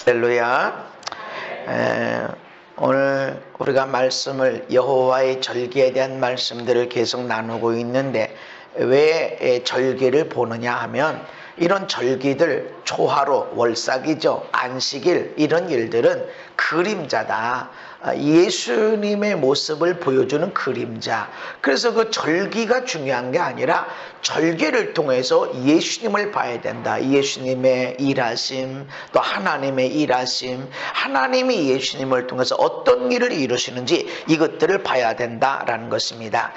할렐루야. 오늘 우리가 말씀을 여호와의 절기에 대한 말씀들을 계속 나누고 있는데, 왜 절기를 보느냐 하면, 이런 절기들, 초하루, 월삭이죠, 안식일, 이런 일들은 그림자다. 예수님의 모습을 보여주는 그림자. 그래서 그 절기가 중요한 게 아니라 절기를 통해서 예수님을 봐야 된다. 예수님의 일하심, 또 하나님의 일하심, 하나님이 예수님을 통해서 어떤 일을 이루시는지 이것들을 봐야 된다라는 것입니다.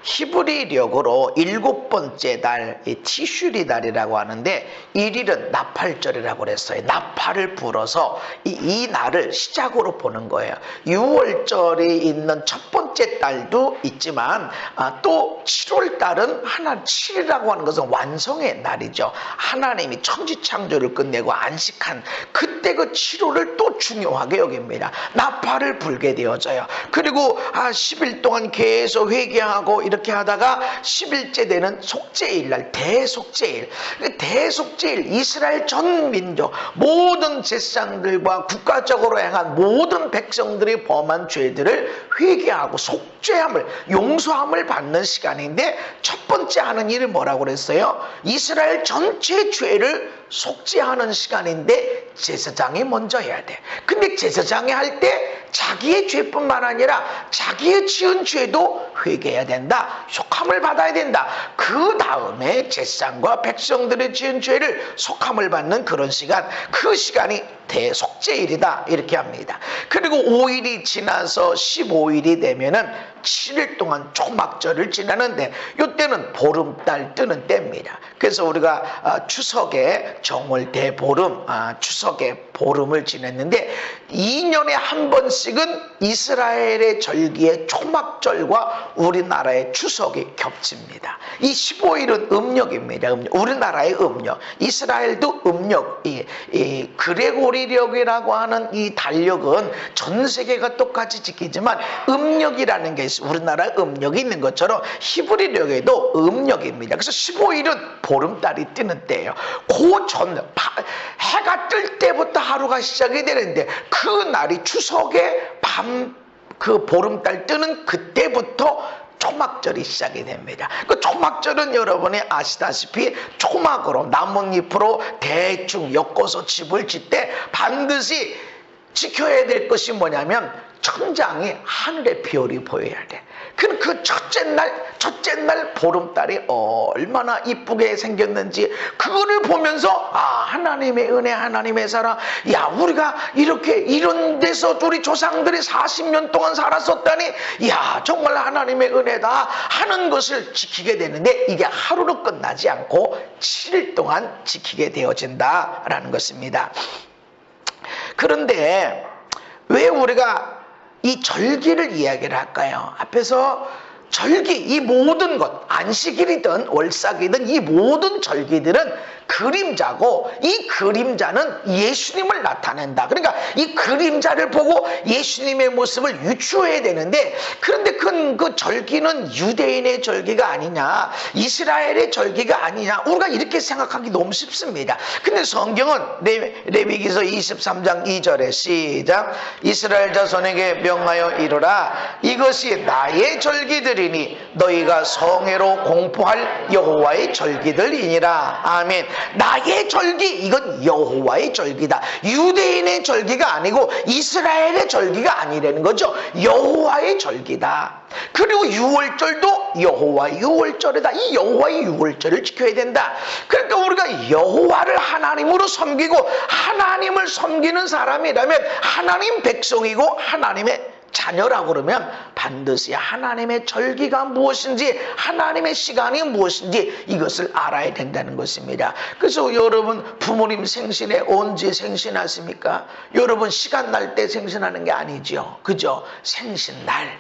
히브리력으로 7번째 달, 티슈리 달이라고 하는데, 1일은 나팔절이라고 그랬어요. 나팔을 불어서 이 날을 시작으로 보는 거예요. 6월절이 있는 첫 번째 달도 있지만, 또 7월 달은 7이라고 하는 것은 완성의 날이죠. 하나님이 천지창조를 끝내고 안식한 그때 그 7월을 또 중요하게 여깁니다. 나팔을 불게 되어져요. 그리고 10일 동안 계속 회개하고 이렇게 하다가 10일째 되는 속죄일 날, 대속죄일. 대속죄일, 이스라엘 전 민족 모든 제사장들과 국가적으로 행한 모든 백성들이 범한 죄들을 회개하고 속죄함을, 용서함을 받는 시간인데, 첫 번째 하는 일이 뭐라고 그랬어요? 이스라엘 전체 죄를 속죄하는 시간인데 제사장이 먼저 해야 돼. 근데 제사장이 할 때 자기의 죄뿐만 아니라 자기의 지은 죄도 회개해야 된다. 속함을 받아야 된다. 그 다음에 제사장과 백성들의 지은 죄를 속함을 받는 그런 시간, 그 시간이 대속죄일이다, 이렇게 합니다. 그리고 5일이 지나서 15일이 되면은 7일 동안 초막절을 지나는데, 이때는 보름달 뜨는 때입니다. 그래서 우리가 추석에 정월 대보름, 추석에 보름을 지냈는데, 2년에 한 번씩은 이스라엘의 절기의 초막절과 우리나라의 추석이 겹칩니다. 이 15일은 음력입니다. 우리나라의 음력, 이스라엘도 음력, 이 그레고리력이라고 하는 이 달력은 전 세계가 똑같이 지키지만, 음력이라는 게 있어요. 우리나라 음력이 있는 것처럼 히브리력에도 음력입니다. 그래서 15일은 보름달이 뜨는 때예요. 그 전 해가 뜰 때부터 하루가 시작이 되는데, 그 날이 추석의 밤, 그 보름달 뜨는 그때부터 초막절이 시작이 됩니다. 그 초막절은 여러분이 아시다시피 초막으로, 나뭇잎으로 대충 엮어서 집을 짓 때 반드시 지켜야 될 것이 뭐냐면, 천장이 하늘의 별이 보여야 돼. 그 첫째 날 보름달이 얼마나 이쁘게 생겼는지 그거를 보면서, 하나님의 은혜, 하나님의 사랑, 우리가 이렇게 이런 데서 우리 조상들이 40년 동안 살았었다니, 정말 하나님의 은혜다 하는 것을 지키게 되는데, 이게 하루로 끝나지 않고 7일 동안 지키게 되어진다라는 것입니다. 그런데 왜 우리가 이 절기를 이야기를 할까요? 앞에서 절기, 이 모든 것, 안식일이든 월삭이든 이 모든 절기들은 그림자고, 이 그림자는 예수님을 나타낸다. 그러니까 이 그림자를 보고 예수님의 모습을 유추해야 되는데, 그런데 그 절기는 유대인의 절기가 아니냐, 이스라엘의 절기가 아니냐, 우리가 이렇게 생각하기 너무 쉽습니다. 근데 성경은 레위기서 23장 2절에 시작, 이스라엘 자손에게 명하여 이르라, 이것이 나의 절기들이니 너희가 성회로 공포할 여호와의 절기들이니라. 아멘. 나의 절기, 이건 여호와의 절기다. 유대인의 절기가 아니고 이스라엘의 절기가 아니라는 거죠. 여호와의 절기다. 그리고 6월절도 여호와의 6월절이다. 이 여호와의 6월절을 지켜야 된다. 그러니까 우리가 여호와를 하나님으로 섬기고 하나님을 섬기는 사람이라면 하나님 백성이고 하나님의 자녀라고 그러면 반드시 하나님의 절기가 무엇인지, 하나님의 시간이 무엇인지 이것을 알아야 된다는 것입니다. 그래서 여러분 부모님 생신에 언제 생신하십니까? 여러분 시간 날 때 생신하는 게 아니죠. 그죠? 생신날,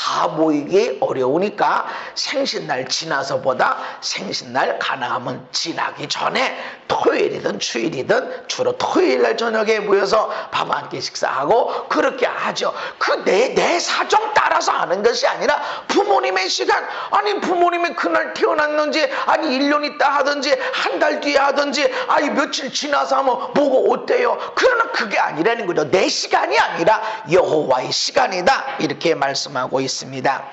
다 모이기 어려우니까 생신날 지나서보다 생신날 가능하면 지나기 전에 토요일이든 주일이든 주로 토요일날 저녁에 모여서 밥 한 끼 식사하고 그렇게 하죠. 그 내 사정 따라서 하는 것이 아니라 부모님의 시간, 아니 부모님이 그날 태어났는지, 아니 1년 있다 하든지 한 달 뒤에 하든지, 아니 며칠 지나서 하면 뭐고 어때요? 그러나 그게 아니라는 거죠. 내 시간이 아니라 여호와의 시간이다, 이렇게 말씀하고 있습니다.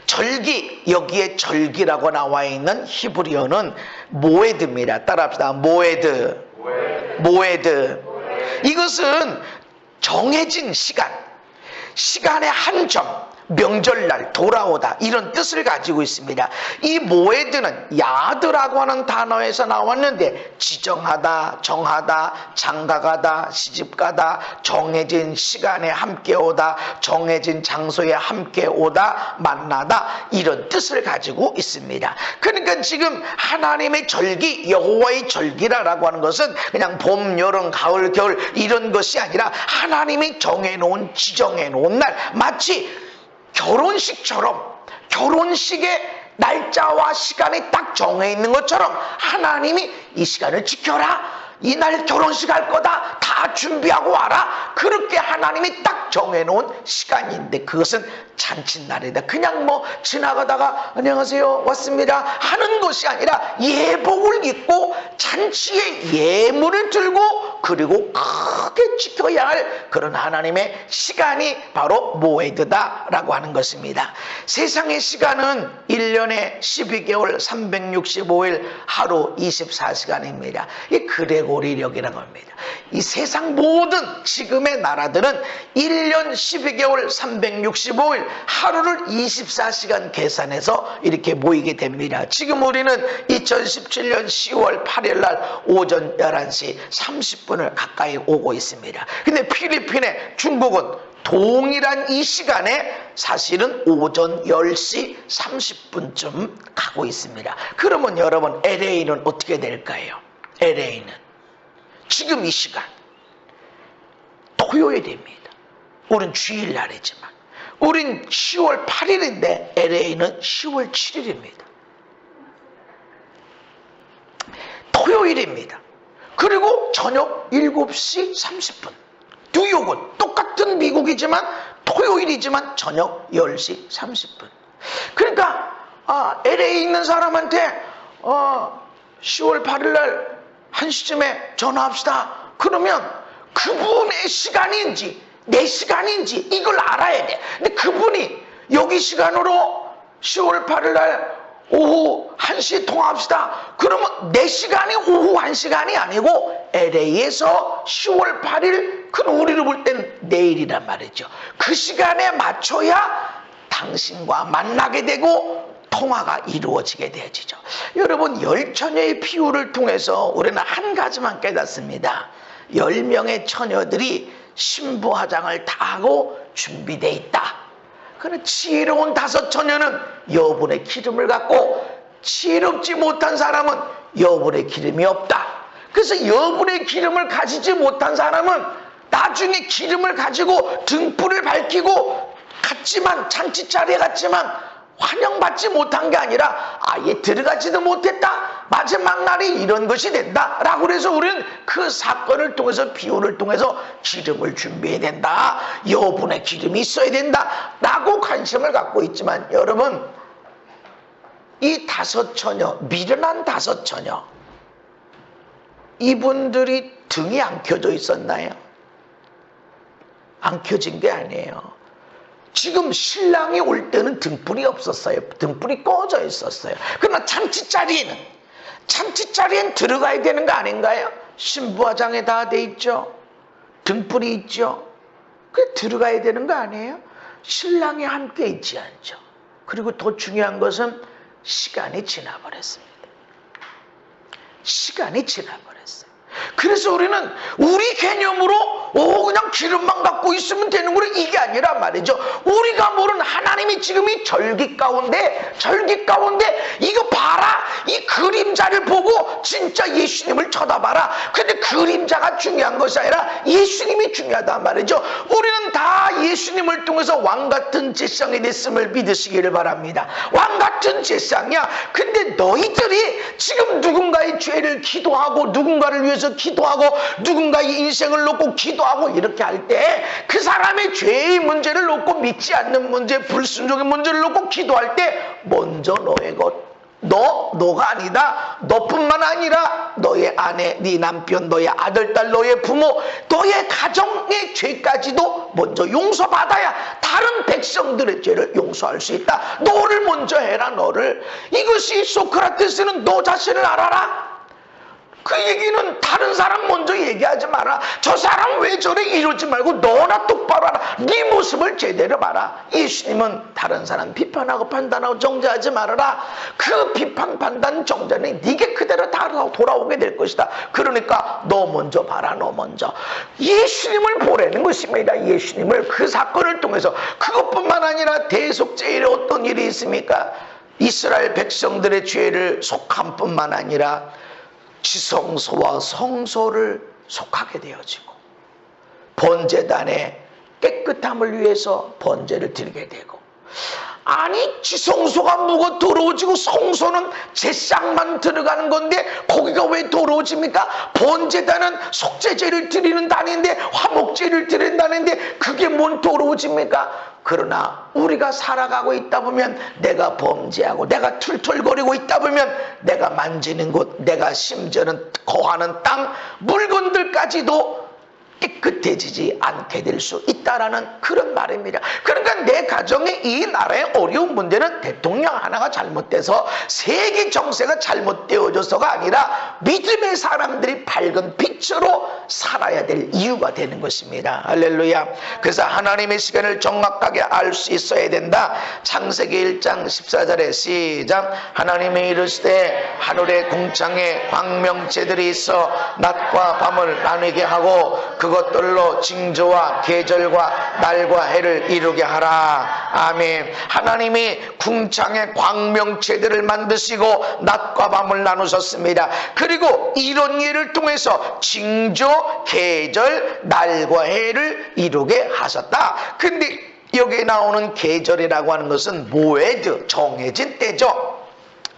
절기, 여기에 절기라고 나와 있는 히브리어는 모에드입니다. 따라합시다. 모에드. 이것은 정해진 시간, 시간의 한 점, 명절날 돌아오다, 이런 뜻을 가지고 있습니다. 이 모에드는 야드라고 하는 단어에서 나왔는데 지정하다, 정하다, 장가가다, 시집가다, 정해진 시간에 함께 오다, 정해진 장소에 함께 오다, 만나다, 이런 뜻을 가지고 있습니다. 그러니까 지금 하나님의 절기, 여호와의 절기라고 하는 것은 그냥 봄, 여름, 가을, 겨울 이런 것이 아니라 하나님이 정해놓은, 지정해놓은 날, 마치 결혼식처럼 결혼식의 날짜와 시간이 딱 정해 있는 것처럼 하나님이 이 시간을 지켜라, 이날 결혼식 할 거다, 다 준비하고 와라, 그렇게 하나님이 딱 정해놓은 시간인데 그것은 잔칫날이다. 그냥 뭐 지나가다가 안녕하세요 왔습니다 하는 것이 아니라 예복을 입고 잔치의 예물을 들고 그리고 크게 지켜야 할 그런 하나님의 시간이 바로 모에드다라고 하는 것입니다. 세상의 시간은 1년에 12개월 365일 하루 24시간입니다. 이 그레고리력이라고 합니다. 이 세상 모든 지금의 나라들은 1년 12개월 365일 하루를 24시간 계산해서 이렇게 모이게 됩니다. 지금 우리는 2017년 10월 8일 날 오전 11시 30분을 가까이 오고 있습니다. 근데 필리핀에, 중국은 동일한 이 시간에 사실은 오전 10시 30분쯤 가고 있습니다. 그러면 여러분 LA는 어떻게 될까요? LA는 지금 이 시간 토요일입니다. 우린 주일날이지만 우린 10월 8일인데 LA는 10월 7일입니다. 토요일입니다. 그리고 저녁 7시 30분. 뉴욕은 똑같은 미국이지만 토요일이지만 저녁 10시 30분. 그러니까 LA에 있는 사람한테 10월 8일 날 1시쯤에 전화합시다. 그러면 그분의 시간인지 내 시간인지 이걸 알아야 돼. 근데 그분이 여기 시간으로 10월 8일 날 오후 1시 통화합시다. 그러면 내 시간이 오후 1시간이 아니고 LA에서 10월 8일, 그럼 우리를 볼 땐 내일이란 말이죠. 그 시간에 맞춰야 당신과 만나게 되고 통화가 이루어지게 되어지죠. 여러분, 열처녀의 비유를 통해서 우리는 한 가지만 깨닫습니다. 10명의 처녀들이 신부 화장을 다 하고 준비되어 있다. 그러나 지혜로운 5 처녀는 여분의 기름을 갖고 지혜롭지 못한 사람은 여분의 기름이 없다. 그래서 여분의 기름을 가지지 못한 사람은 나중에 기름을 가지고 등불을 밝히고 갔지만, 잔치자리에 갔지만 환영받지 못한 게 아니라 아예 들어가지도 못했다. 마지막 날이 이런 것이 된다 라고 해서 우리는 그 사건을 통해서, 비유를 통해서 기름을 준비해야 된다, 여분의 기름이 있어야 된다 라고 관심을 갖고 있지만, 여러분, 이 5 처녀, 미련한 5 처녀, 이분들이 등이 안 켜져 있었나요? 안 켜진 게 아니에요. 지금 신랑이 올 때는 등불이 없었어요. 등불이 꺼져 있었어요. 그러나 잔치자리에는 들어가야 되는 거 아닌가요? 신부화장에 다 돼 있죠. 등불이 있죠. 그 들어가야 되는 거 아니에요? 신랑이 함께 있지 않죠. 그리고 더 중요한 것은 시간이 지나버렸습니다. 시간이 지나버렸어요. 그래서 우리는 우리 개념으로 그냥 기름만 갖고 있으면 되는 거래, 이게 아니란 말이죠. 우리가 모르는 하나님이 지금 이 절기 가운데 이거 봐라, 이 그림자를 보고 진짜 예수님을 쳐다봐라. 근데 그림자가 중요한 것이 아니라 예수님이 중요하단 말이죠. 우리는 다 예수님을 통해서 왕같은 제상이 됐음을 믿으시기를 바랍니다. 왕같은 제상이야. 근데 너희들이 지금 누군가의 죄를 기도하고 누군가를 위해서 기도하고 누군가의 인생을 놓고 기도하고 이렇게 할 때 그 사람의 죄의 문제를 놓고 믿지 않는 문제, 불순종의 문제를 놓고 기도할 때 먼저 너의 것, 너가 아니다. 너뿐만 아니라 너의 아내, 네 남편, 너의 아들, 딸, 너의 부모, 너의 가정의 죄까지도 먼저 용서받아야 다른 백성들의 죄를 용서할 수 있다. 너를 먼저 해라. 너를. 이것이 소크라테스는 너 자신을 알아라. 그 얘기는 다른 사람 먼저 얘기하지 마라. 저 사람 왜 저래 이러지 말고 너나 똑바로 하라. 네 모습을 제대로 봐라. 예수님은 다른 사람 비판하고 판단하고 정죄하지 말아라. 그 비판, 판단, 정죄는 네게 그대로 다 돌아오게 될 것이다. 그러니까 너 먼저 봐라. 너 먼저. 예수님을 보라는 것입니다. 예수님을. 그 사건을 통해서. 그것뿐만 아니라 대속죄일에 어떤 일이 있습니까? 이스라엘 백성들의 죄를 속한 뿐만 아니라 지성소와 성소를 속하게 되어지고 번제단의 깨끗함을 위해서 번제를 드리게 되고, 아니 지성소가 뭐가 더러워지고 성소는 제상만 들어가는 건데 거기가 왜 더러워집니까? 번제단은 속죄제를 드리는 단인데 화목제를 드리는 단인데 그게 뭔 더러워집니까? 그러나 우리가 살아가고 있다 보면 내가 범죄하고 내가 툴툴거리고 있다 보면 내가 만지는 곳, 내가 심지어는 거하는 땅, 물건들까지도 깨끗해지지 않게 될 수 있다라는 그런 말입니다. 그러니까 내 가정의 이 나라의 어려운 문제는 대통령 하나가 잘못돼서 세계 정세가 잘못되어져서가 아니라 믿음의 사람들이 밝은 빛으로 살아야 될 이유가 되는 것입니다. 할렐루야. 그래서 하나님의 시간을 정확하게 알 수 있어야 된다. 창세기 1장 14절에 시작. 하나님이 이르시되 하늘의 궁창에 광명체들이 있어 낮과 밤을 나누게 하고 그것들로 징조와 계절과 날과 해를 이루게 하라. 아멘. 하나님이 궁창의 광명체들을 만드시고 낮과 밤을 나누셨습니다. 그리고 이런 일을 통해서 징조, 계절, 날과 해를 이루게 하셨다. 근데 여기에 나오는 계절이라고 하는 것은 모에드, 정해진 때죠.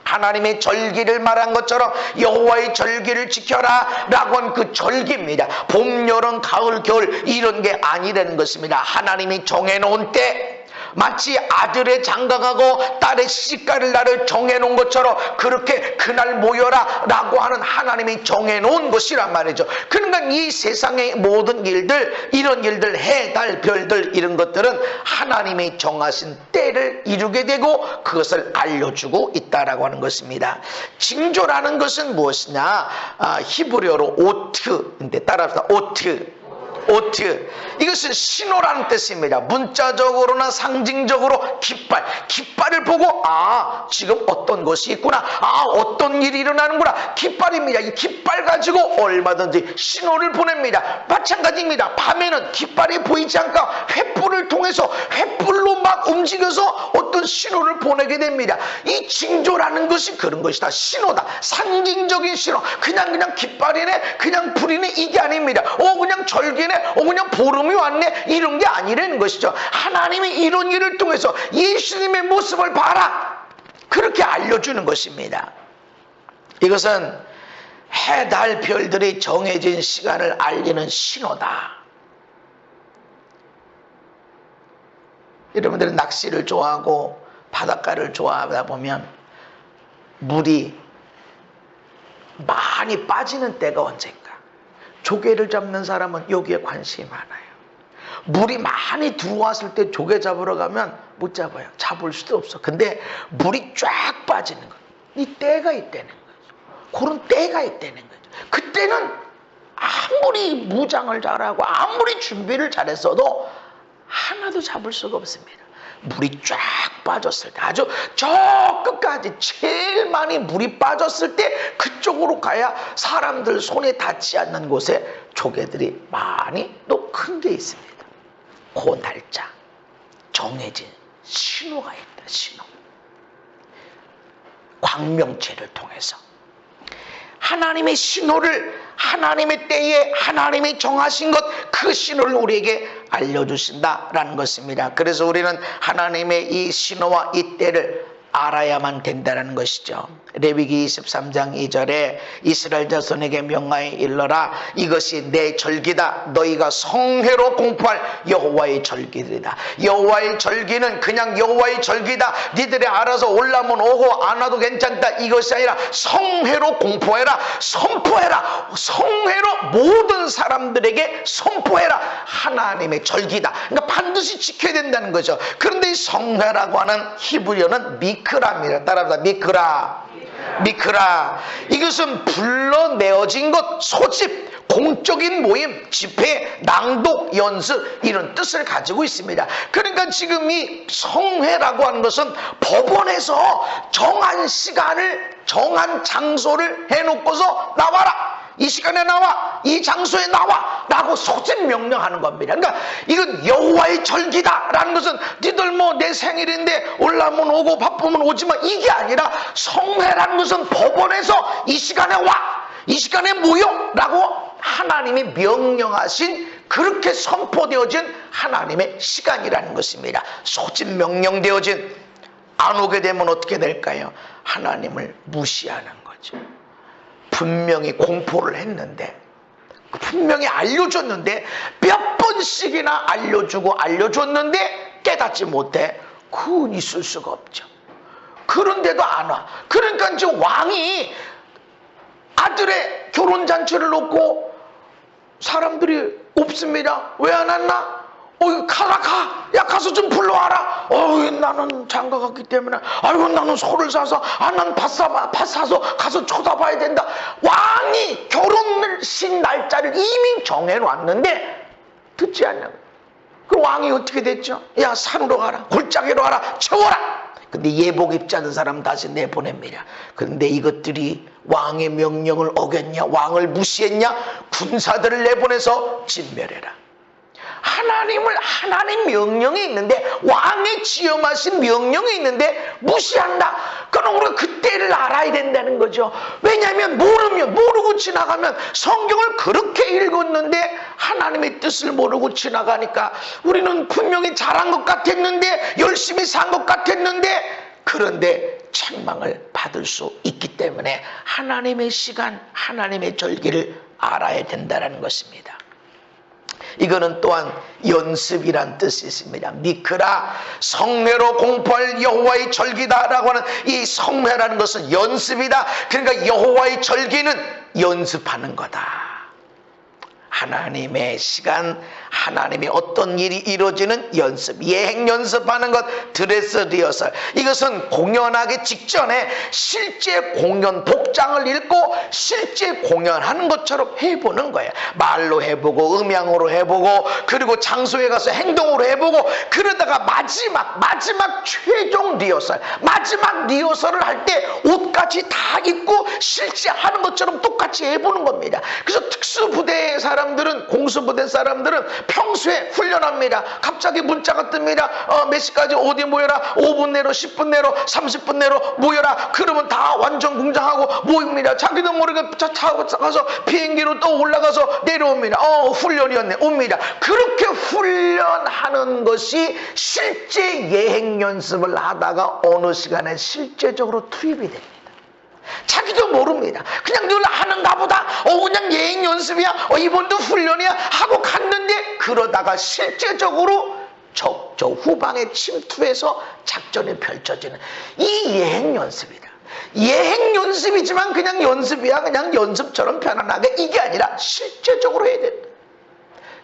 하나님의 절기를 말한 것처럼 여호와의 절기를 지켜라 라고 한 그 절기입니다. 봄, 여름, 가을, 겨울 이런 게 아니라는 것입니다. 하나님이 정해놓은 때, 마치 아들의 장가가고 딸의 시집갈 날을 정해놓은 것처럼 그렇게 그날 모여라 라고 하는 하나님이 정해놓은 것이란 말이죠. 그러니까 이 세상의 모든 일들, 이런 일들, 해, 달, 별들 이런 것들은 하나님이 정하신 때를 이루게 되고 그것을 알려주고 있다라고 하는 것입니다. 징조라는 것은 무엇이냐? 히브리어로 오트인데 따라합시다. 오트. 이것은 신호라는 뜻입니다. 문자적으로나 상징적으로 깃발을 보고 지금 어떤 것이 있구나, 어떤 일이 일어나는구나. 깃발입니다. 이 깃발 가지고 얼마든지 신호를 보냅니다. 마찬가지입니다. 밤에는 깃발이 보이지 않까 횃불을 통해서 횃불로 막 움직여서 어떤 신호를 보내게 됩니다. 이 징조라는 것이 그런 것이다. 신호다. 상징적인 신호. 그냥 깃발이네, 그냥 불이네, 이게 아닙니다. 그냥 절기네, 그냥 보름이 왔네, 이런 게 아니라는 것이죠. 하나님이 이런 일을 통해서 예수님의 모습을 봐라, 그렇게 알려주는 것입니다. 이것은 해, 달, 별들이 정해진 시간을 알리는 신호다. 여러분들은 낚시를 좋아하고 바닷가를 좋아하다 보면 물이 많이 빠지는 때가 언젠가. 조개를 잡는 사람은 여기에 관심이 많아요. 물이 많이 들어왔을 때 조개 잡으러 가면 못 잡아요. 잡을 수도 없어. 근데 물이 쫙 빠지는 거예요. 이 때가 있다는 거죠. 그런 때가 있다는 거죠. 그때는 아무리 무장을 잘하고 아무리 준비를 잘했어도 하나도 잡을 수가 없습니다. 물이 쫙 빠졌을 때, 아주 저 끝까지 제일 많이 물이 빠졌을 때 그쪽으로 가야 사람들 손에 닿지 않는 곳에 조개들이 많이 또 큰 게 있습니다. 그 날짜, 정해진 신호가 있다. 신호. 광명체를 통해서 하나님의 신호를, 하나님의 때에 하나님이 정하신 것, 그 신호를 우리에게 알려주신다라는 것입니다. 그래서 우리는 하나님의 이 신호와 이 때를 알아야만 된다는 것이죠. 레위기 23장 2절에 이스라엘 자손에게 명하여 일러라. 이것이 내 절기다. 너희가 성회로 공포할 여호와의 절기들이다. 여호와의 절기는 그냥 여호와의 절기다, 니들이 알아서 올라면 오고 안 와도 괜찮다, 이것이 아니라 성회로 공포해라, 선포해라. 성회로 모든 사람들에게 선포해라. 하나님의 절기다. 그러니까 반드시 지켜야 된다는 거죠. 그런데 이 성회라고 하는 히브리어는 미크라입니다. 따라합니다. 미크라. 이것은 불러내어진 것, 소집, 공적인 모임, 집회, 낭독, 연습, 이런 뜻을 가지고 있습니다. 그러니까 지금 이 성회라고 하는 것은 법원에서 정한 시간을, 정한 장소를 해놓고서 나와라, 이 시간에 나와, 이 장소에 나와 라고 소집 명령하는 겁니다. 그러니까 이건 여호와의 절기다 라는 것은 니들 뭐 내 생일인데 올라면 오고 바쁘면 오지만, 이게 아니라 성회라는 것은 법원에서 이 시간에 와, 이 시간에 모여 라고 하나님이 명령하신, 그렇게 선포되어진 하나님의 시간이라는 것입니다. 소집 명령되어진, 안 오게 되면 어떻게 될까요? 하나님을 무시하는 거죠. 분명히 공포를 했는데, 분명히 알려줬는데, 몇 번씩이나 알려줬는데 깨닫지 못해. 그건 있을 수가 없죠. 그런데도 안 와. 그러니까 이제 왕이 아들의 결혼잔치를 놓고 사람들이 없습니다. 왜 안 왔나? 가. 야, 가서 좀 불러와라. 나는 장가 갔기 때문에. 아이고, 나는 소를 사서, 난 밭 사서 가서 쳐다봐야 된다. 왕이 결혼식 날짜를 이미 정해놨는데 듣지 않냐고. 그 왕이 어떻게 됐죠? 야, 산으로 가라. 골짜기로 가라. 채워라. 근데 예복 입지 않은 사람 다시 내보냅니다. 그런데 이것들이 왕의 명령을 어겼냐, 왕을 무시했냐, 군사들을 내보내서 진멸해라. 하나님 명령이 있는데, 왕의 지엄하신 명령이 있는데 무시한다. 그럼 우리가 그때를 알아야 된다는 거죠. 왜냐하면 모르고 지나가면, 성경을 그렇게 읽었는데 하나님의 뜻을 모르고 지나가니까 우리는 분명히 잘한 것 같았는데, 열심히 산 것 같았는데, 그런데 책망을 받을 수 있기 때문에 하나님의 시간, 하나님의 절기를 알아야 된다는 것입니다. 이거는 또한 연습이란 뜻이 있습니다. 미크라, 성회로 공포할 여호와의 절기다라고 하는 이 성회라는 것은 연습이다. 그러니까 여호와의 절기는 연습하는 거다. 하나님의 시간, 하나님의 어떤 일이 이루어지는 연습, 예행 연습하는 것, 드레스 리허설. 이것은 공연하기 직전에 실제 공연 복장을 입고 실제 공연하는 것처럼 해보는 거예요. 말로 해보고, 음향으로 해보고, 그리고 장소에 가서 행동으로 해보고, 그러다가 마지막 최종 리허설, 마지막 리허설을 할 때 옷까지 다 입고 실제 하는 것처럼 똑같이 해보는 겁니다. 그래서 특수부대의 사람들은, 공수부대 사람들은 평소에 훈련합니다. 갑자기 문자가 뜹니다. 몇 시까지 어디 모여라. 5분 내로, 10분 내로, 30분 내로 모여라. 그러면 다 완전 공장하고 모입니다. 자기도 모르게 차 타고 가서 비행기로 또 올라가서 내려옵니다. 훈련이었네. 옵니다. 그렇게 훈련하는 것이 실제 예행 연습을 하다가 어느 시간에 실제적으로 투입이 됩니다. 자기도 모릅니다. 그냥 늘 하는가 보다. 그냥 예행 연습이야. 이번도 훈련이야. 하고 갔는데, 그러다가 실제적으로 저 후방에 침투해서 작전이 펼쳐지는 이 예행 연습이다. 예행 연습이지만 그냥 연습이야. 그냥 연습처럼 편안하게, 이게 아니라 실제적으로 해야 된다.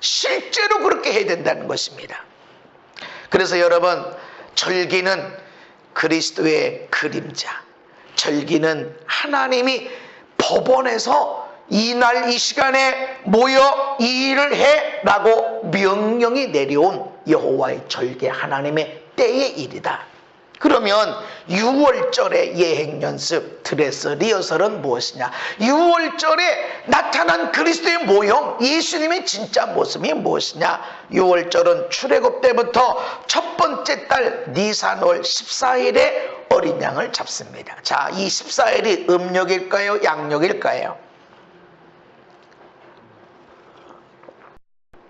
실제로 그렇게 해야 된다는 것입니다. 그래서 여러분, 절기는 그리스도의 그림자, 절기는 하나님이 법원에서 이날 이 시간에 모여 이 일을 해 라고 명령이 내려온 여호와의 절기, 하나님의 때의 일이다. 그러면 6월절의 예행연습, 드레스 리허설은 무엇이냐? 6월절에 나타난 그리스도의 모형, 예수님의 진짜 모습이 무엇이냐? 6월절은 출애굽 때부터 첫 번째 달 니산월 14일에 어린 양을 잡습니다. 자, 이 14일이 음력일까요? 양력일까요?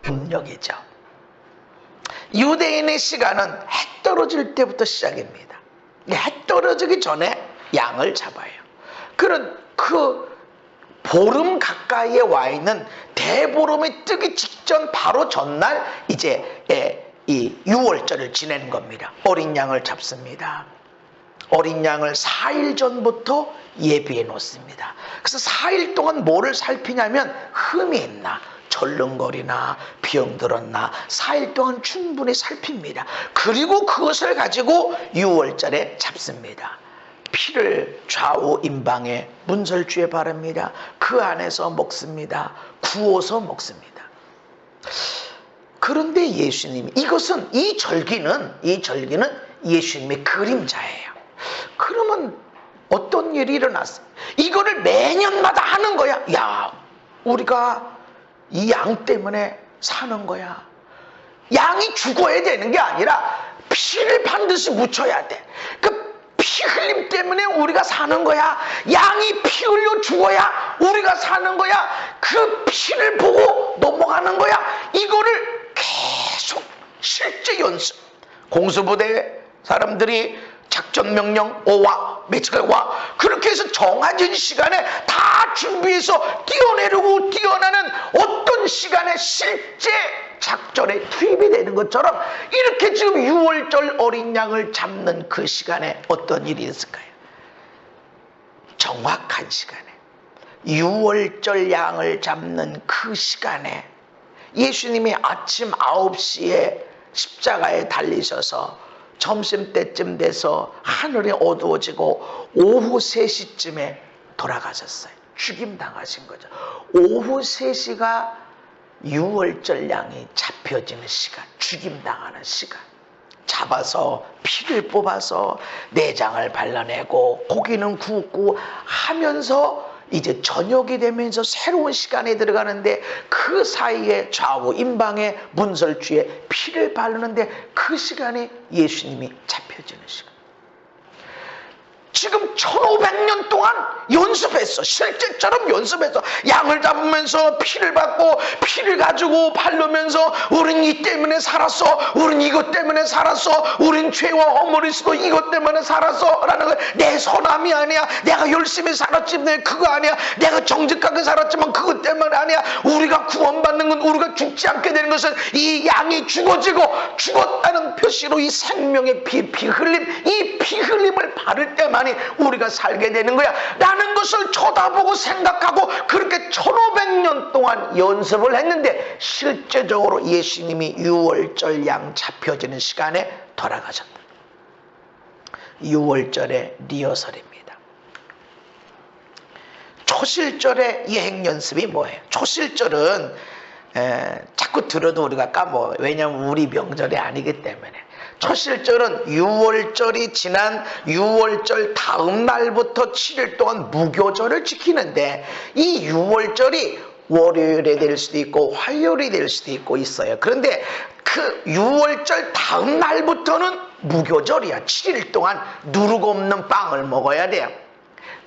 음력이죠. 유대인의 시간은 해 떨어질 때부터 시작입니다. 해 떨어지기 전에 양을 잡아요. 그 보름 가까이에 와 있는 대보름이 뜨기 직전 바로 전날 이제 이 유월절을 지내는 겁니다. 어린 양을 잡습니다. 어린 양을 4일 전부터 예비해 놓습니다. 그래서 4일 동안 뭐를 살피냐면 흠이 있나, 절름거리나, 병 들었나 4일 동안 충분히 살핍니다. 그리고 그것을 가지고 유월절에 잡습니다. 피를 좌우 임방에 문설주에 바릅니다. 그 안에서 먹습니다. 구워서 먹습니다. 그런데 예수님이 이 절기는 예수님의 그림자예요. 그러면 어떤 일이 일어났어요? 이거를 매년마다 하는 거야. 야, 우리가 이 양 때문에 사는 거야. 양이 죽어야 되는 게 아니라 피를 반드시 묻혀야 돼. 그 피 흘림 때문에 우리가 사는 거야. 양이 피 흘려 죽어야 우리가 사는 거야. 그 피를 보고 넘어가는 거야. 이거를 계속 실제 연습. 공수부대 사람들이 작전 명령 오와 며칠 와 그렇게 해서 정해진 시간에 다 준비해서 뛰어내리고 뛰어나는 어떤 시간에 실제 작전에 투입이 되는 것처럼 이렇게 지금 유월절 어린 양을 잡는 그 시간에 어떤 일이 있을까요? 정확한 시간에 유월절 양을 잡는 그 시간에 예수님이 아침 9시에 십자가에 달리셔서 점심때쯤 돼서 하늘이 어두워지고 오후 3시쯤에 돌아가셨어요. 죽임당하신 거죠. 오후 3시가 유월절 양이 잡혀지는 시간, 죽임당하는 시간. 잡아서 피를 뽑아서 내장을 발라내고 고기는 굽고 하면서 이제 저녁이 되면서 새로운 시간에 들어가는데 그 사이에 좌우 임방에 문설주에 피를 바르는데 그 시간에 예수님이 잡혀지는 시간. 지금 1500년 동안 연습했어. 실제처럼 연습했어. 양을 잡으면서 피를 받고 피를 가지고 바르면서 우린 이 때문에 살았어. 우린 이것 때문에 살았어. 우린 죄와 허물이스도 이것 때문에 살았어. 라는 거. 내 선함이 아니야. 내가 열심히 살았지만 그거 아니야. 내가 정직하게 살았지만 그것 때문에 아니야. 우리가 구원받는 건 우리가 죽지 않게 되는 것은 이 양이 죽었다는 표시로 이 생명의 피 흘림, 이 피 흘림을 바를 때만 우리가 살게 되는 거야 라는 것을 쳐다보고 생각하고 그렇게 1500년 동안 연습을 했는데 실제적으로 예수님이 유월절 양 잡혀지는 시간에 돌아가셨다. 유월절의 리허설입니다. 초실절의 예행 연습이 뭐예요? 초실절은 자꾸 들어도 우리가 까먹어요. 왜냐하면 우리 명절이 아니기 때문에. 초실절은 유월절이 지난 유월절 다음 날부터 7일 동안 무교절을 지키는데 이 유월절이 월요일에 될 수도 있고 화요일이 될 수도 있고 있어요. 그런데 그 유월절 다음 날부터는 무교절이야. 7일 동안 누르고 없는 빵을 먹어야 돼요.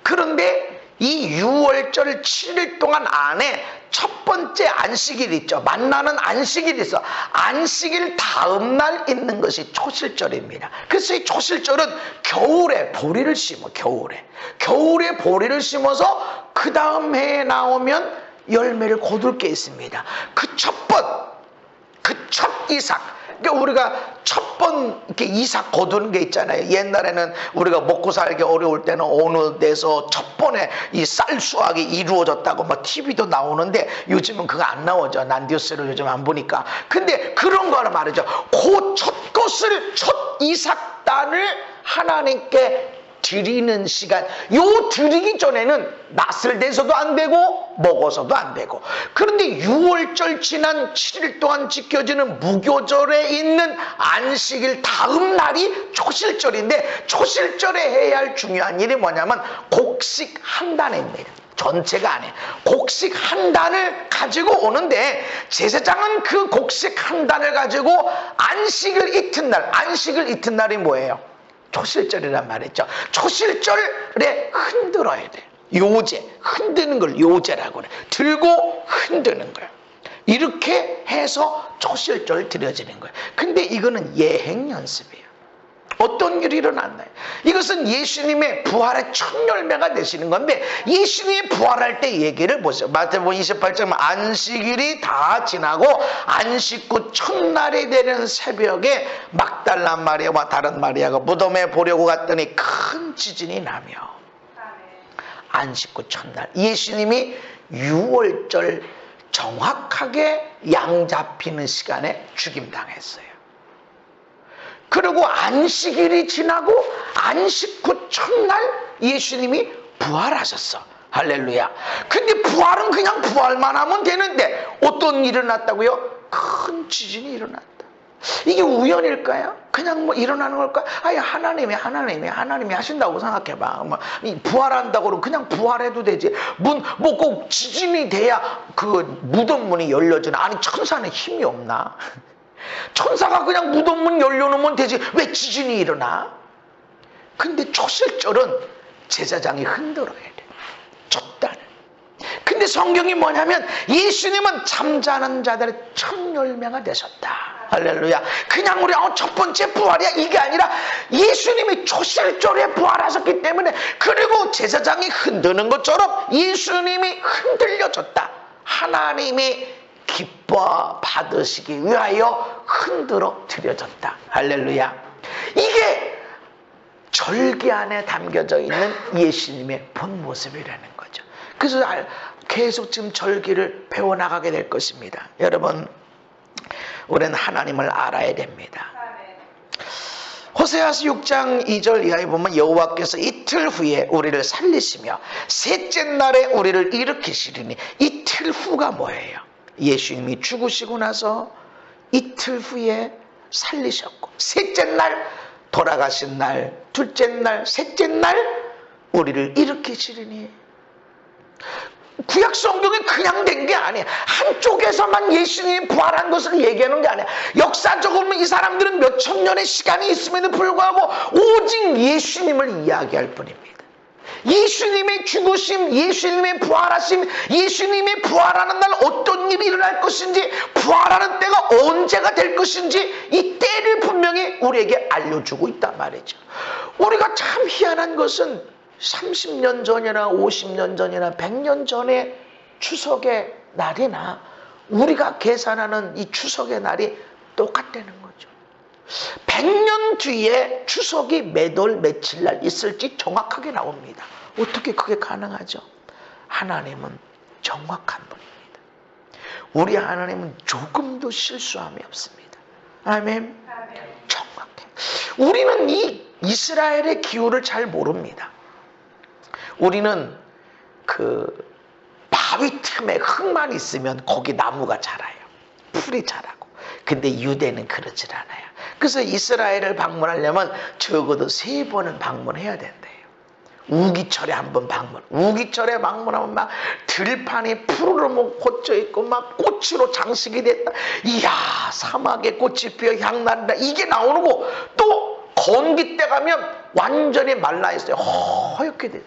그런데 이 유월절 7일 동안 안에 첫 번째 안식일 있죠. 만나는 안식일 있어. 안식일 다음 날 있는 것이 초실절입니다. 그래서 이 초실절은 겨울에 보리를 심어. 겨울에 보리를 심어서 그 다음 해에 나오면 열매를 거둘 게 있습니다. 그 첫 이삭. 그러니까 우리가 첫 번 이렇게 이삭 거두는 게 있잖아요. 옛날에는 우리가 먹고 살기 어려울 때는 어느 데서 첫 번에 이 쌀 수확이 이루어졌다고 막 TV도 나오는데 요즘은 그거 안 나오죠. 난디오스를 요즘 안 보니까. 근데 그런 거는 말이죠. 그 첫 이삭단을 하나님께 드리는 시간, 요 드리기 전에는 낯을 대서도 안 되고 먹어서도 안 되고. 그런데 유월절 지난 7일 동안 지켜지는 무교절에 있는 안식일 다음 날이 초실절인데 초실절에 해야 할 중요한 일이 뭐냐면 곡식 한 단입니다. 전체가 아니에요. 곡식 한 단을 가지고 오는데 제사장은 그 곡식 한 단을 가지고 안식일 이튿날, 안식일 이튿날이 뭐예요? 초실절이란 말이죠. 초실절에 흔들어야 돼. 요제, 흔드는 걸 요제라고 그래. 들고 흔드는 거야. 이렇게 해서 초실절 드려지는 거예요. 근데 이거는 예행 연습이에요. 어떤 일이 일어났나요? 이것은 예수님의 부활의 첫 열매가 되시는 건데, 예수님이 부활할 때 얘기를 보세요. 마태복음 28장 안식일이 다 지나고 안식 후 첫날이 되는 새벽에 막달라 마리아와 다른 마리아가 무덤에 보려고 갔더니 큰 지진이 나며, 안식 후 첫날 예수님이 유월절 정확하게 양 잡히는 시간에 죽임당했어요. 그리고 안식일이 지나고 안식 후 첫날 예수님이 부활하셨어. 할렐루야. 근데 부활은 그냥 부활만 하면 되는데 어떤 일이 일어났다고요? 큰 지진이 일어났다. 이게 우연일까요? 그냥 뭐 일어나는 걸까? 아니, 하나님이 하신다고 생각해봐. 부활한다고 그냥 부활해도 되지. 뭐 꼭 지진이 돼야 그 무덤 문이 열려주나? 아니, 천사는 힘이 없나? 천사가 그냥 무덤 문 열려놓으면 되지. 왜 지진이 일어나? 근데 초실절은 제사장이 흔들어야 돼. 졌다는. 근데 성경이 뭐냐면 예수님은 잠자는 자들의 첫 열매가 되셨다. 할렐루야. 그냥 우리 첫 번째 부활이야 이게 아니라 예수님이 초실절에 부활하셨기 때문에, 그리고 제사장이 흔드는 것처럼 예수님이 흔들려졌다. 하나님이 기뻐 받으시기 위하여 흔들어 드려졌다. 할렐루야. 이게 절기 안에 담겨져 있는 예수님의 본 모습이라는 거죠. 그래서 계속 지금 절기를 배워나가게 될 것입니다. 여러분, 우리는 하나님을 알아야 됩니다. 호세아서 6장 2절 이하에 보면 여호와께서 이틀 후에 우리를 살리시며 셋째 날에 우리를 일으키시리니, 이틀 후가 뭐예요? 예수님이 죽으시고 나서 이틀 후에 살리셨고, 셋째 날 돌아가신 날, 둘째 날, 셋째 날 우리를 일으키시리니. 구약 성경이 그냥 된 게 아니에요. 한쪽에서만 예수님이 부활한 것을 얘기하는 게 아니에요. 역사적으로 이 사람들은 몇천 년의 시간이 있음에도 불구하고 오직 예수님을 이야기할 뿐입니다. 예수님의 죽으심, 예수님의 부활하심, 예수님이 부활하는 날 어떤 일이 일어날 것인지, 부활하는 때가 언제가 될 것인지 이 때를 분명히 우리에게 알려주고 있단 말이죠. 우리가 참 희한한 것은 30년 전이나 50년 전이나 100년 전의 추석의 날이나 우리가 계산하는 이 추석의 날이 똑같다는 거죠. 100년 뒤에 추석이 몇 월 며칠 날 있을지 정확하게 나옵니다. 어떻게 그게 가능하죠? 하나님은 정확한 분입니다. 우리 하나님은 조금도 실수함이 없습니다. 아멘. 정확해. 우리는 이 이스라엘의 기후를 잘 모릅니다. 우리는 그 바위 틈에 흙만 있으면 거기 나무가 자라요. 풀이 자라고. 근데 유대는 그러질 않아요. 그래서 이스라엘을 방문하려면 적어도 3번은 방문해야 된대요. 우기철에 한번 방문. 우기철에 방문하면 막 들판이 푸르르 꽂혀 있고 막 꽃으로 장식이 됐다. 이야, 사막에 꽃이 피어 향난다. 이게 나오는 거. 또 건기 때 가면 완전히 말라 있어요. 허옇게 돼.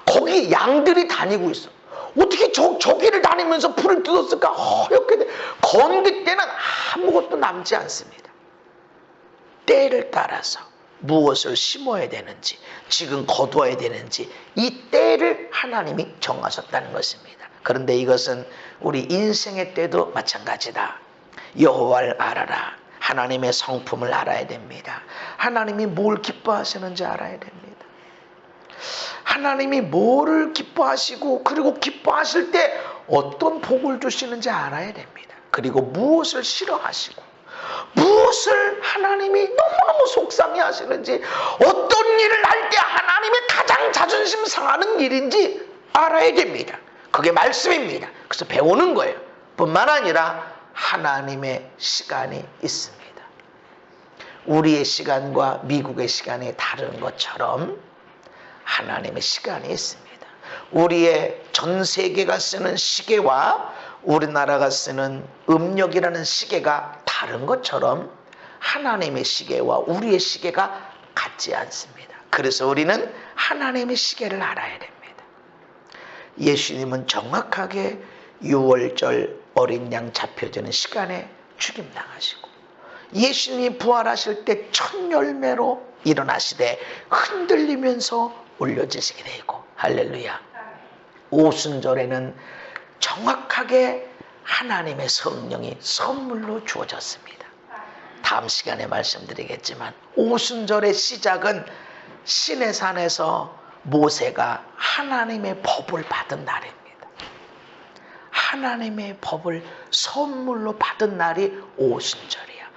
거기 양들이 다니고 있어. 어떻게 저기를 다니면서 풀을 뜯었을까? 허옇게 돼. 건기 때는 아무것도 남지 않습니다. 때를 따라서 무엇을 심어야 되는지, 지금 거두어야 되는지 이 때를 하나님이 정하셨다는 것입니다. 그런데 이것은 우리 인생의 때도 마찬가지다. 여호와를 알아라. 하나님의 성품을 알아야 됩니다. 하나님이 뭘 기뻐하시는지 알아야 됩니다. 하나님이 뭐를 기뻐하시고, 그리고 기뻐하실 때 어떤 복을 주시는지 알아야 됩니다. 그리고 무엇을 싫어하시고, 무엇을 하나님이 너무너무 속상해 하시는지, 어떤 일을 할 때 하나님의 가장 자존심 상하는 일인지 알아야 됩니다. 그게 말씀입니다. 그래서 배우는 거예요. 뿐만 아니라 하나님의 시간이 있습니다. 우리의 시간과 미국의 시간이 다른 것처럼 하나님의 시간이 있습니다. 우리의 전 세계가 쓰는 시계와 우리나라가 쓰는 음력이라는 시계가 다른 것처럼 하나님의 시계와 우리의 시계가 같지 않습니다. 그래서 우리는 하나님의 시계를 알아야 됩니다. 예수님은 정확하게 6월절 어린 양 잡혀지는 시간에 죽임당하시고, 예수님이 부활하실 때 첫 열매로 일어나시되 흔들리면서 올려지시게 되고, 할렐루야. 오순절에는 정확하게 하나님의 성령이 선물로 주어졌습니다. 다음 시간에 말씀드리겠지만, 오순절의 시작은 시내산에서 모세가 하나님의 법을 받은 날입니다. 하나님의 법을 선물로 받은 날이 오순절이야.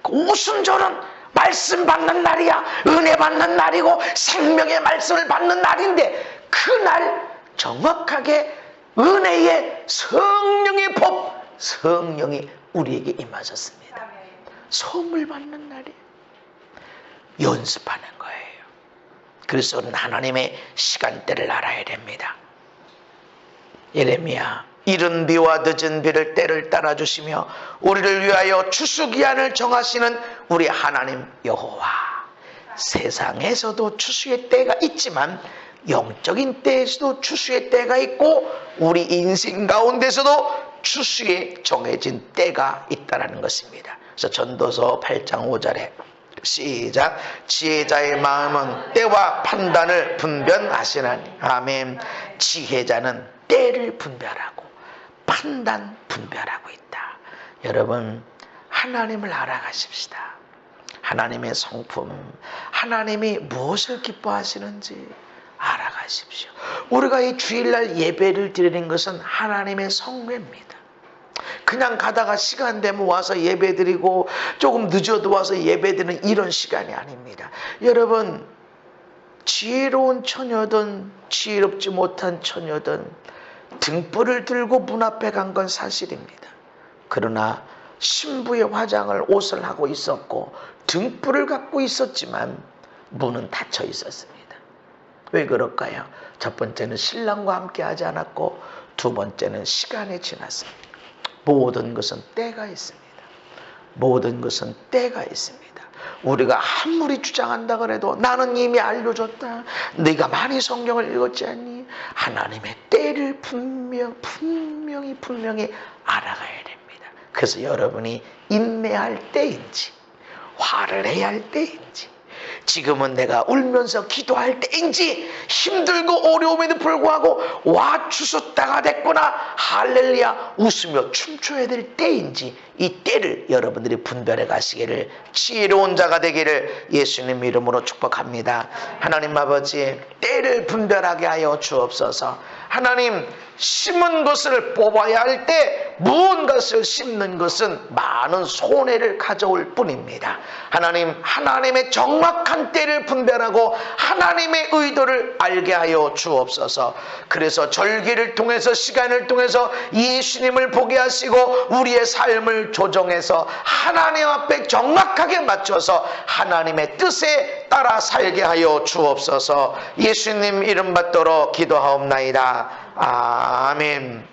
오순절은 말씀 받는 날이야. 은혜 받는 날이고 생명의 말씀을 받는 날인데, 그날 정확하게 은혜의 성령의 법, 성령이 우리에게 임하셨습니다. 선물 받는 날이에요. 연습하는 거예요. 그래서 우리는 하나님의 시간대를 알아야 됩니다. 예레미야, 이른 비와 늦은 비를 때를 따라주시며 우리를 위하여 추수기한을 정하시는 우리 하나님 여호와. 세상에서도 추수의 때가 있지만 영적인 때에서도 추수의 때가 있고, 우리 인생 가운데서도 추수에 정해진 때가 있다는 것입니다. 그래서 전도서 8장 5절에 시작. 지혜자의 마음은 때와 판단을 분별하시나니. 아멘. 지혜자는 때를 분별하고 판단 분별하고 있다. 여러분, 하나님을 알아가십시다. 하나님의 성품, 하나님이 무엇을 기뻐하시는지 알아가십시오. 우리가 이 주일날 예배를 드리는 것은 하나님의 성회입니다. 그냥 가다가 시간 되면 와서 예배 드리고 조금 늦어도 와서 예배 드리는 이런 시간이 아닙니다. 여러분, 지혜로운 처녀든 지혜롭지 못한 처녀든 등불을 들고 문 앞에 간 건 사실입니다. 그러나 신부의 화장을 옷을 하고 있었고 등불을 갖고 있었지만 문은 닫혀 있었습니다. 왜 그럴까요? 첫 번째는 신랑과 함께 하지 않았고, 두 번째는 시간이 지났습니다. 모든 것은 때가 있습니다. 모든 것은 때가 있습니다. 우리가 아무리 주장한다 그래도 나는 이미 알려줬다, 네가 많이 성경을 읽었지 않니? 하나님의 때를 분명히 알아가야 됩니다. 그래서 여러분이 인내할 때인지 화를 내야 할 때인지, 지금은 내가 울면서 기도할 때인지, 힘들고 어려움에도 불구하고 와 추수 때가 됐구나 할렐루야 웃으며 춤춰야 될 때인지, 이 때를 여러분들이 분별해 가시기를, 지혜로운 자가 되기를 예수님 이름으로 축복합니다. 하나님 아버지, 때를 분별하게 하여 주옵소서. 하나님, 심은 것을 뽑아야 할 때 무언가를 심는 것은 많은 손해를 가져올 뿐입니다. 하나님, 하나님의 정확한 때를 분별하고 하나님의 의도를 알게 하여 주옵소서. 그래서 절기를 통해서, 시간을 통해서 예수님을 보게 하시고 우리의 삶을 조정해서 하나님 앞에 정확하게 맞춰서 하나님의 뜻에 따라 살게 하여 주옵소서. 예수님 이름 받도록 기도하옵나이다. 아멘.